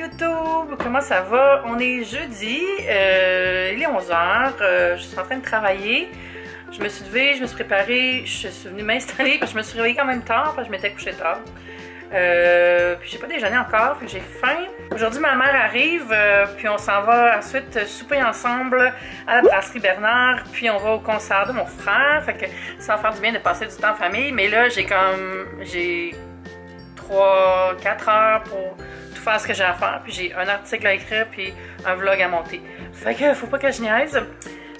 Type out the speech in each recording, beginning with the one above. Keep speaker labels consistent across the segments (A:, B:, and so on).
A: YouTube! Comment ça va? On est jeudi, il est 11h, je suis en train de travailler. Je me suis levée, je me suis préparée, je suis venue m'installer parce que je me suis réveillée quand même tard parce que je m'étais couchée tard. Puis j'ai pas déjeuné encore, fait que j'ai faim. Aujourd'hui ma mère arrive, puis on s'en va ensuite souper ensemble à la brasserie Bernard, puis on va au concert de mon frère, fait que ça va faire du bien de passer du temps en famille, mais là j'ai 3-4 heures pour tout faire ce que j'ai à faire, puis j'ai un article à écrire, puis un vlog à monter. Fait que faut pas que je niaise.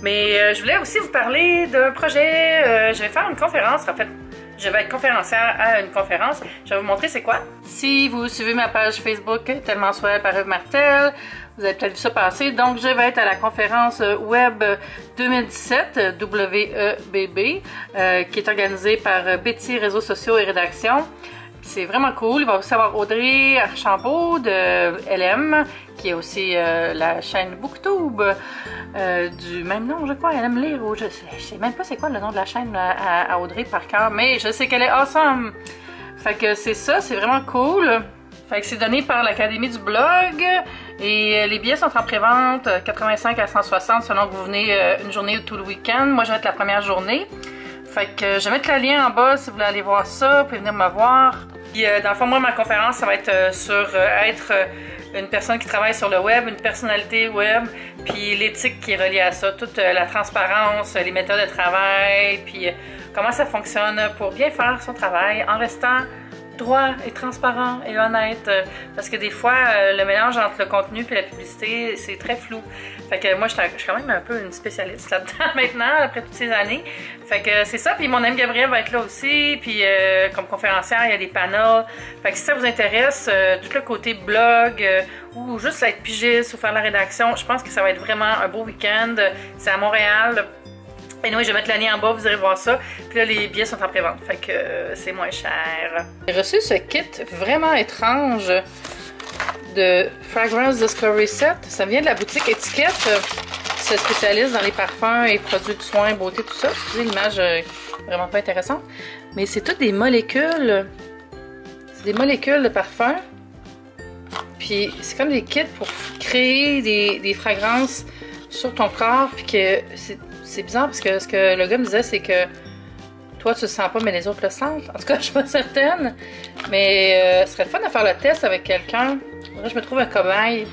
A: Mais je voulais aussi vous parler d'un projet, je vais faire une conférence, en fait. Je vais être conférencière à une conférence. Je vais vous montrer c'est quoi. Si vous suivez ma page Facebook Tellement Soit par Eve Martel, vous avez peut-être vu ça passer. Donc, je vais être à la conférence Web 2017, WEBB, qui est organisée par Betty Réseaux sociaux et rédaction. C'est vraiment cool. Il va aussi avoir Audrey Archambault de LM, qui est aussi la chaîne Booktube du même nom, je crois. Elle aime lire. Je sais même pas c'est quoi le nom de la chaîne à Audrey par cœur, mais je sais qu'elle est awesome. Fait que c'est ça, c'est vraiment cool. Fait que c'est donné par l'Académie du blog et les billets sont en prévente 85 à 160 selon que vous venez une journée ou tout le week-end. Moi, je vais être la première journée. Fait que je vais mettre le lien en bas si vous voulez aller voir ça, vous pouvez venir me voir. Puis dans le fond, moi, ma conférence, ça va être sur être une personne qui travaille sur le web, une personnalité web, puis l'éthique qui est reliée à ça, toute la transparence, les méthodes de travail, puis comment ça fonctionne pour bien faire son travail en restant droit et transparent et honnête, parce que des fois le mélange entre le contenu et la publicité c'est très flou. Fait que moi je suis quand même un peu une spécialiste là-dedans maintenant après toutes ces années. Fait que c'est ça, puis mon ami Gabriel va être là aussi, puis comme conférencière il y a des panels. Fait que si ça vous intéresse, tout le côté blog ou juste être pigiste ou faire la rédaction, je pense que ça va être vraiment un beau week-end. C'est à Montréal. Et oui, je vais mettre le lien en bas, vous irez voir ça. Puis là, les billets sont en pré-vente, fait que c'est moins cher. J'ai reçu ce kit vraiment étrange de Fragrance Discovery Set. Ça vient de la boutique Étiquette, qui se spécialise dans les parfums et produits de soins, beauté, tout ça. Excusez, l'image vraiment pas intéressante. Mais c'est toutes des molécules. C'est des molécules de parfum. Puis c'est comme des kits pour créer des fragrances sur ton corps, puis que c'est bizarre parce que ce que le gars me disait, c'est que toi, tu le sens pas, mais les autres le sentent. En tout cas, je suis pas certaine. Mais ce serait le fun de faire le test avec quelqu'un. Je me trouve un cobaye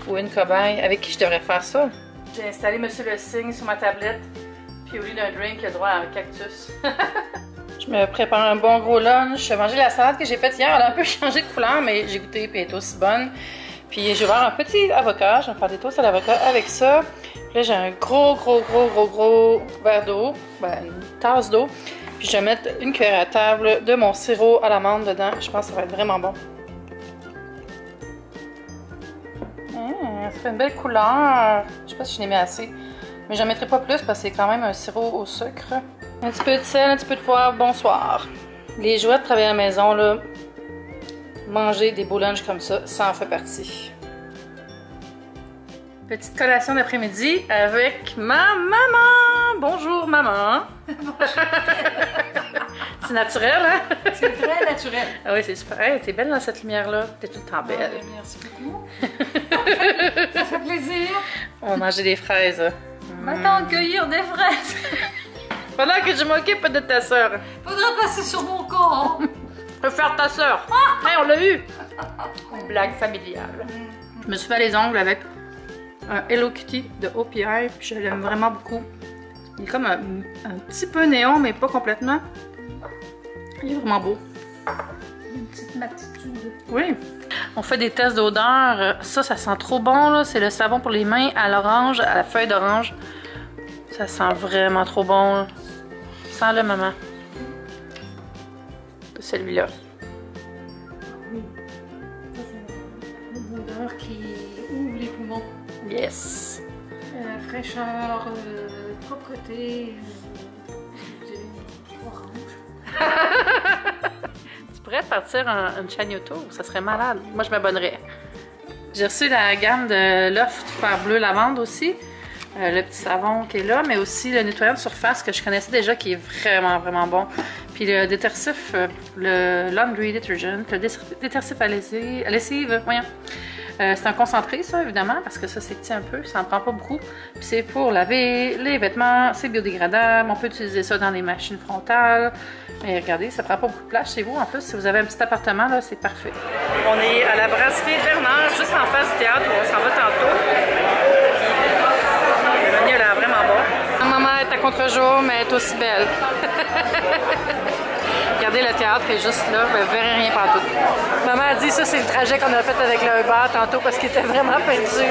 A: ou une cobaye avec qui je devrais faire ça. J'ai installé Monsieur le Cygne sur ma tablette. Puis au lieu d'un drink, il a droit à un cactus. Je me prépare un bon gros lunch. J'ai mangé la salade que j'ai faite hier. Elle a un peu changé de couleur, mais j'ai goûté et elle est aussi bonne. Puis j'ai ouvert un petit avocat. Je vais me faire des toasts à l'avocat avec ça. Là, j'ai un gros verre d'eau, une tasse d'eau. Puis je vais mettre une cuillère à table de mon sirop à l'amande dedans. Je pense que ça va être vraiment bon. Ça fait une belle couleur. Je sais pas si je l'ai mis assez. Mais j'en mettrai pas plus parce que c'est quand même un sirop au sucre. Un petit peu de sel, un petit peu de poivre. Bonsoir. Les jouets de travailler à la maison, là, manger des beaux lunchs comme ça en fait partie. Petite collation d'après-midi avec ma maman. Bonjour maman. C'est naturel, hein?
B: C'est très naturel.
A: Ah oui, c'est super. Hey, t'es belle dans cette lumière-là. T'es tout le temps belle.
B: Ah, merci beaucoup. Ça fait plaisir.
A: On va manger des fraises.
B: Maintenant, cueillir des fraises.
A: Pendant que je m'occupe de ta soeur.
B: Faudra passer sur mon corps.
A: Je vais faire ta soeur. Hey, on l'a eu. Une blague familiale. Je me suis fait les ongles avec un Hello Kitty de OPI, puis je l'aime vraiment beaucoup. Il est comme un petit peu néon, mais pas complètement. Il est vraiment beau.
B: Une petite matitude.
A: Oui. On fait des tests d'odeur. Ça sent trop bon, là. C'est le savon pour les mains à l'orange, à la feuille d'orange. Ça sent vraiment trop bon, là. Sens-le, maman. Celui-là.
B: Oui. Ça, c'est une odeur qui ouvre les poumons.
A: Yes.
B: Fraîcheur, propreté, orange.
A: Tu pourrais partir une chaîne YouTube, ça serait malade. Moi, je m'abonnerais. J'ai reçu la gamme de Loft Fer Bleu Lavande aussi. Le petit savon qui est là, mais aussi le nettoyant de surface que je connaissais déjà qui est vraiment bon. Puis le détergif, le laundry detergent, le détergif à lessive, voyons. C'est un concentré, ça, évidemment, parce que ça, c'est petit un peu, ça en prend pas beaucoup. Puis c'est pour laver les vêtements, c'est biodégradable, on peut utiliser ça dans les machines frontales. Mais regardez, ça prend pas beaucoup de place chez vous. En plus, si vous avez un petit appartement, là, c'est parfait. On est à la brasserie Bernard, juste en face du théâtre où on s'en va tantôt. Le menu a l'air vraiment bon. Ma maman est à contre-jour, mais elle est aussi belle. Regardez, le théâtre est juste là, vous ne verrez rien partout. Maman a dit ça, c'est le trajet qu'on a fait avec le Uber tantôt parce qu'il était vraiment perdu.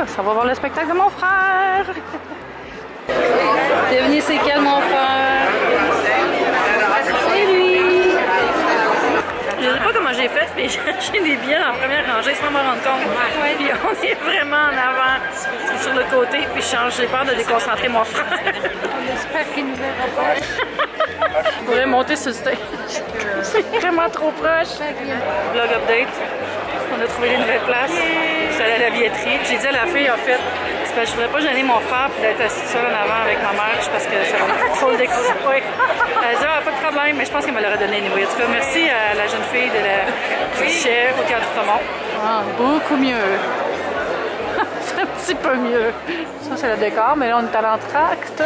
A: Ça va voir le spectacle de mon frère. Devinez c'est quel mon frère? C'est lui. Je ne sais pas comment j'ai fait, mais j'ai des billets dans la première rangée sans m'en rendre compte. Puis on est vraiment en avant, sur le côté, puis j'ai peur de déconcentrer mon frère. On espère qu'il nous verra pas. Je pourrais monter sur le stage. C'est vraiment trop proche. Vlog update. On a trouvé des nouvelles places. Je suis allée à la billetterie. J'ai dit à la fille, en fait, c'est parce que je voudrais pas gêner mon frère et d'être assis seule en avant avec ma mère, parce que ça va trop le découvrir. Ouais. Elle a dit, ah, pas de problème, mais je pense qu'elle me l'aurait donné anyway. En tout cas, merci à la jeune fille du chef au Théâtre Outremont. Ah, beaucoup mieux. C'est un petit peu mieux. Ça, c'est le décor, mais là, on est à l'entracte.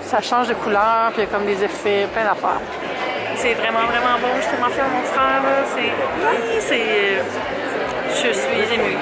A: Ça change de couleur, puis il y a comme des effets, plein d'affaires. C'est vraiment, vraiment bon. Je suis tellement fière de mon frère. Je suis émue.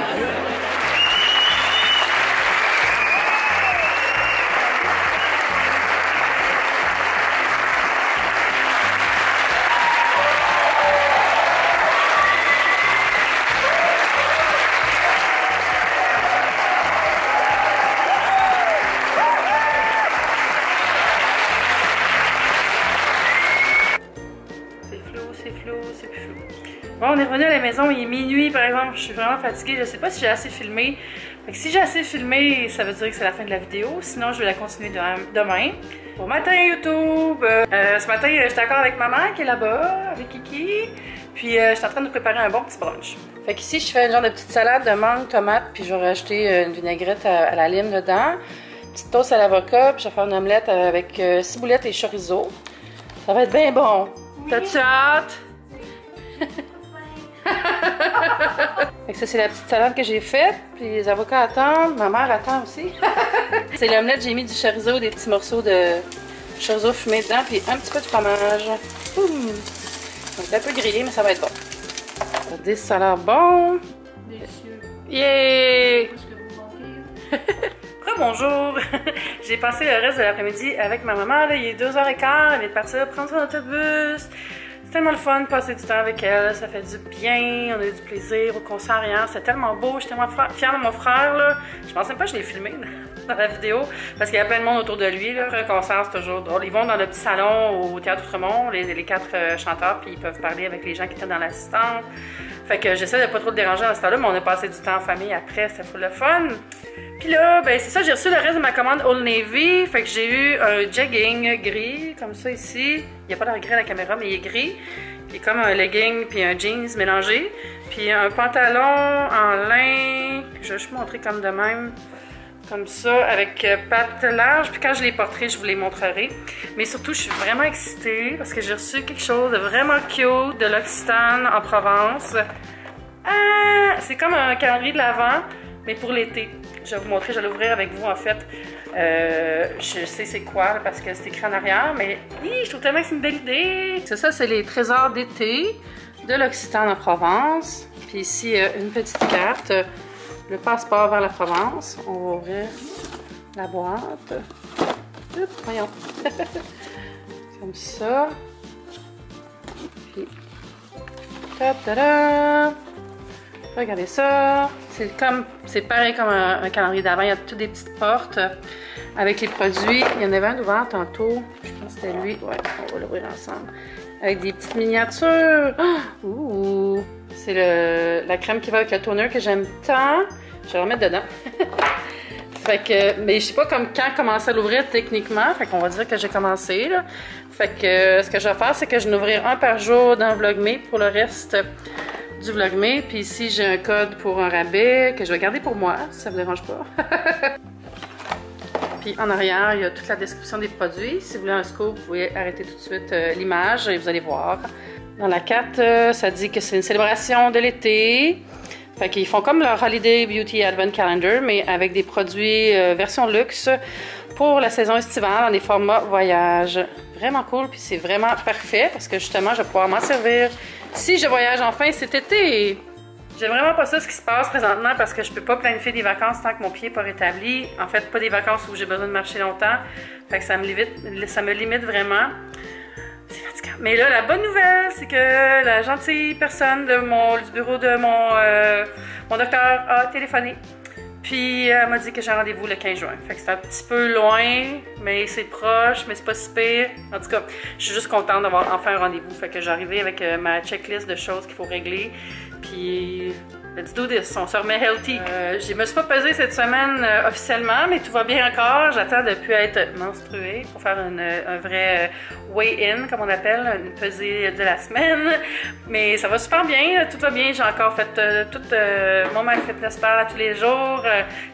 A: Bon, on est revenu à la maison, il est minuit par exemple, je suis vraiment fatiguée, je sais pas si j'ai assez filmé. Fait que si j'ai assez filmé, ça veut dire que c'est la fin de la vidéo, sinon je vais la continuer demain. Bon matin YouTube! Ce matin, j'étais encore avec maman qui est là-bas, avec Kiki, puis je suis en train de préparer un bon petit brunch. Fait qu'ici, je fais un genre de petite salade de mangue, tomate, puis je vais rajouter une vinaigrette à la lime dedans. Petite toast à l'avocat, puis je vais faire une omelette avec ciboulette et chorizo. Ça va être bien bon! Oui. T'as-tu hâte? Fait que ça, c'est la petite salade que j'ai faite. Puis les avocats attendent. Ma mère attend aussi. C'est l'omelette, j'ai mis du chorizo, des petits morceaux de chorizo fumé dedans, puis un petit peu de fromage. Donc un peu grillé, mais ça va être bon. Regardez, ça a l'air bon. Délicieux. Yeah! Bonjour! J'ai passé le reste de l'après-midi avec ma maman. Là, il est 2h15, elle vient de partir prendre son autobus. C'est tellement le fun de passer du temps avec elle, ça fait du bien, on a eu du plaisir au concert hier, c'était tellement beau, j'étais tellement fière de mon frère, là. Je pensais même pas que je l'ai filmé dans la vidéo, parce qu'il y a plein de monde autour de lui, là. Un concert, c'est toujours drôle. Ils vont dans le petit salon au Théâtre Outremont, les 4 chanteurs, puis ils peuvent parler avec les gens qui étaient dans l'assistance. Fait que j'essaie de pas trop le déranger à ce temps-là, mais on a passé du temps en famille après, c'était full le fun. Puis là, ben c'est ça, j'ai reçu le reste de ma commande Old Navy. Fait que j'ai eu un jegging gris, comme ça ici. Il n'y a pas de regret à la caméra, mais il est gris. Puis comme un legging puis un jeans mélangé. Puis un pantalon en lin, je vais juste montrer comme de même. Comme ça, avec pattes larges. Puis quand je les porterai, je vous les montrerai. Mais surtout, je suis vraiment excitée parce que j'ai reçu quelque chose de vraiment cute de l'Occitane en Provence. Ah, c'est comme un calendrier de l'Avent, mais pour l'été. Je vais vous montrer, je vais l'ouvrir avec vous en fait. Je sais c'est quoi parce que c'est écrit en arrière, mais je trouve tellement que c'est une belle idée. C'est ça, c'est les trésors d'été de l'Occitane en Provence. Puis ici, une petite carte, le passeport vers la Provence. On va ouvrir la boîte. Oups, voyons. Comme ça. Puis, ta-da! Regardez ça. C'est pareil comme un calendrier d'avant. Il y a toutes des petites portes avec les produits. Il y en avait un ouvert tantôt. Je pense que c'était lui. Ouais, on va l'ouvrir ensemble. Avec des petites miniatures. Oh! Ouh! C'est la crème qui va avec le toner que j'aime tant. Je vais la remettre dedans. Fait que, mais je sais pas quand commencer à l'ouvrir techniquement. Fait qu'on va dire que j'ai commencé, là. Fait que ce que je vais faire, c'est que je vais en ouvrir un par jour dans Vlogme pour le reste du Vlogmas. Puis ici, j'ai un code pour un rabais que je vais garder pour moi, si ça vous dérange pas. Puis en arrière, il y a toute la description des produits. Si vous voulez un scoop, vous pouvez arrêter tout de suite l'image et vous allez voir. Dans la carte, ça dit que c'est une célébration de l'été. Fait qu'ils font comme leur Holiday Beauty Advent Calendar, mais avec des produits version luxe pour la saison estivale dans des formats voyage. Vraiment cool, puis c'est vraiment parfait parce que justement, je vais pouvoir m'en servir si je voyage enfin cet été. J'aime vraiment pas ça ce qui se passe présentement parce que je peux pas planifier des vacances tant que mon pied n'est pas rétabli. En fait, pas des vacances où j'ai besoin de marcher longtemps. Fait que ça me limite vraiment. C'est fatigant. Mais là, la bonne nouvelle, c'est que la gentille personne du bureau de mon docteur a téléphoné. Puis elle m'a dit que j'ai rendez-vous le 15 juin. Fait que c'est un petit peu loin, mais c'est proche, mais c'est pas si pire. En tout cas, je suis juste contente d'avoir enfin un rendez-vous. Fait que j'arrivais avec ma checklist de choses qu'il faut régler. Puis let's do this, on se remet healthy. Je me suis pas pesée cette semaine officiellement, mais tout va bien encore. J'attends de plus être menstruée pour faire un vrai weigh-in, comme on appelle, une pesée de la semaine. Mais ça va super bien, tout va bien. J'ai encore fait tout mon MyFitness Pal tous les jours.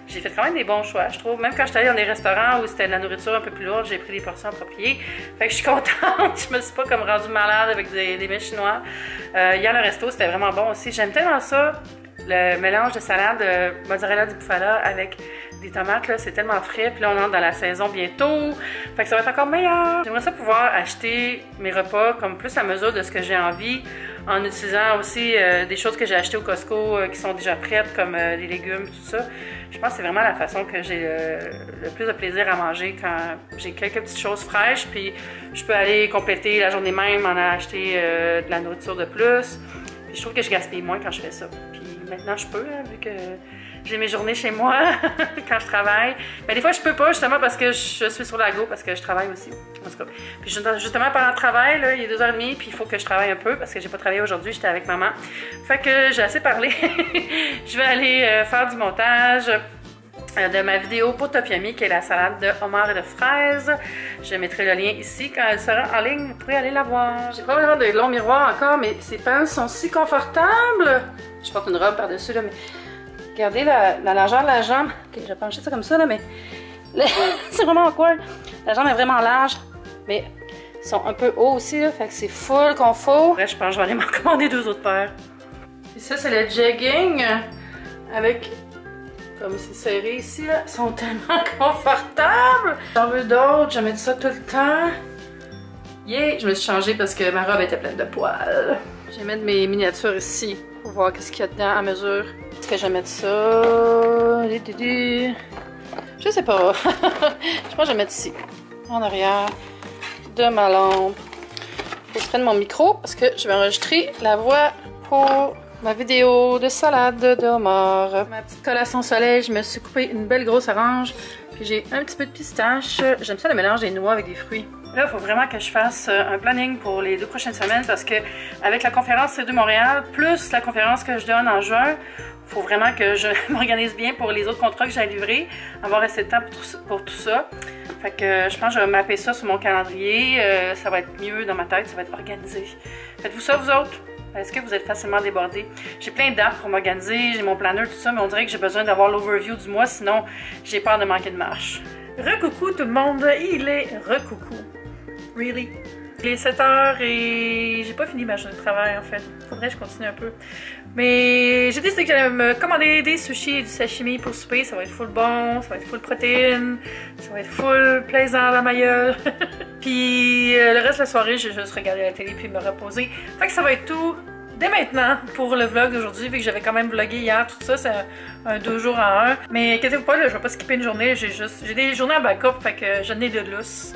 A: J'ai fait quand même des bons choix, je trouve. Même quand j'étais allée dans des restaurants où c'était de la nourriture un peu plus lourde, j'ai pris des portions appropriées. Fait que je suis contente. Je me suis pas comme rendue malade avec des mets chinois. Hier, le resto, c'était vraiment bon aussi. J'aime tellement ça. Le mélange de salade mozzarella di bufala avec des tomates, c'est tellement frais. Puis là, on entre dans la saison bientôt. Fait que ça va être encore meilleur. J'aimerais ça pouvoir acheter mes repas comme plus à mesure de ce que j'ai envie, en utilisant aussi des choses que j'ai achetées au Costco qui sont déjà prêtes, comme des légumes, tout ça. Je pense que c'est vraiment la façon que j'ai le plus de plaisir à manger quand j'ai quelques petites choses fraîches. Puis je peux aller compléter la journée même en acheter de la nourriture de plus. Puis je trouve que je gaspille moins quand je fais ça. Puis maintenant, je peux, hein, vu que j'ai mes journées chez moi quand je travaille. Mais des fois, je peux pas, justement, parce que je suis sur la go, parce que je travaille aussi. En tout cas. Puis justement, pendant le travail, là, il est 2h30, puis il faut que je travaille un peu, parce que j'ai pas travaillé aujourd'hui, j'étais avec maman. Fait que j'ai assez parlé. Je vais aller faire du montage de ma vidéo pour Topiami, qui est la salade de homard et de fraises. Je mettrai le lien ici. Quand elle sera en ligne, vous pourrez aller la voir. J'ai pas vraiment de longs miroirs encore, mais ces pants sont si confortables. Je porte une robe par-dessus, là, mais regardez la largeur de la jambe. Ok, je vais pencher ça comme ça, là, mais c'est vraiment quoi? La jambe est vraiment large, mais ils sont un peu hauts aussi, là, fait que c'est full confort. Bref, je pense que je vais aller m'en commander 2 autres paires. Et ça, c'est le jegging avec... Comme c'est serré ici, là, ils sont tellement confortables! J'en veux d'autres, je mets ça tout le temps. Yeah! Je me suis changée parce que ma robe était pleine de poils. Je vais mettre mes miniatures ici pour voir qu'est-ce qu'il y a dedans à mesure. Est-ce que je vais mettre ça? Je sais pas. Je pense que je vais mettre ici, en arrière de ma lampe. Faut que je prenne mon micro parce que je vais enregistrer la voix pour ma vidéo de salade de homard. Ma petite collation soleil, je me suis coupé une belle grosse orange. Puis j'ai un petit peu de pistache. J'aime ça le mélange des noix avec des fruits. Là, il faut vraiment que je fasse un planning pour les 2 prochaines semaines parce que avec la conférence C2 Montréal, plus la conférence que je donne en juin, il faut vraiment que je m'organise bien pour les autres contrats que j'ai à livrer, avoir assez de temps pour tout ça. Fait que je pense que je vais mapper ça sur mon calendrier. Ça va être mieux dans ma tête, ça va être organisé. Faites-vous ça, vous autres? Est-ce que vous êtes facilement débordés? J'ai plein de dates pour m'organiser, j'ai mon planeur, tout ça, mais on dirait que j'ai besoin d'avoir l'overview du mois, sinon j'ai peur de manquer de marche. Recoucou tout le monde, il est recoucou. Really? Il est 7h et j'ai pas fini ma journée de travail en fait. Faudrait que je continue un peu. Mais j'ai décidé que j'allais me commander des sushis et du sashimi pour souper. Ça va être full bon, ça va être full protéines, ça va être full plaisant dans ma gueule. Puis le reste de la soirée, je vais juste regarder la télé puis me reposer. Fait que ça va être tout dès maintenant pour le vlog d'aujourd'hui, vu que j'avais quand même vlogué hier, tout ça, c'est un 2 jours en 1. Mais inquiétez-vous pas, là, je vais pas skipper une journée, j'ai des journées en backup, fait que je n'ai de lousse.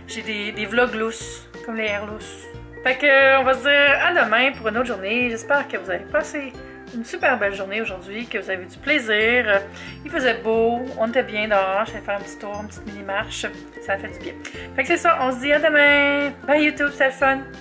A: J'ai des vlogs lousses, comme les airs lousses. Fait que on va se dire à demain pour une autre journée. J'espère que vous avez passé une super belle journée aujourd'hui, que vous avez eu du plaisir. Il faisait beau, on était bien dehors, j'allais faire un petit tour, une petite mini-marche. Ça a fait du bien. Fait que c'est ça, on se dit à demain. Bye YouTube, c'était le fun!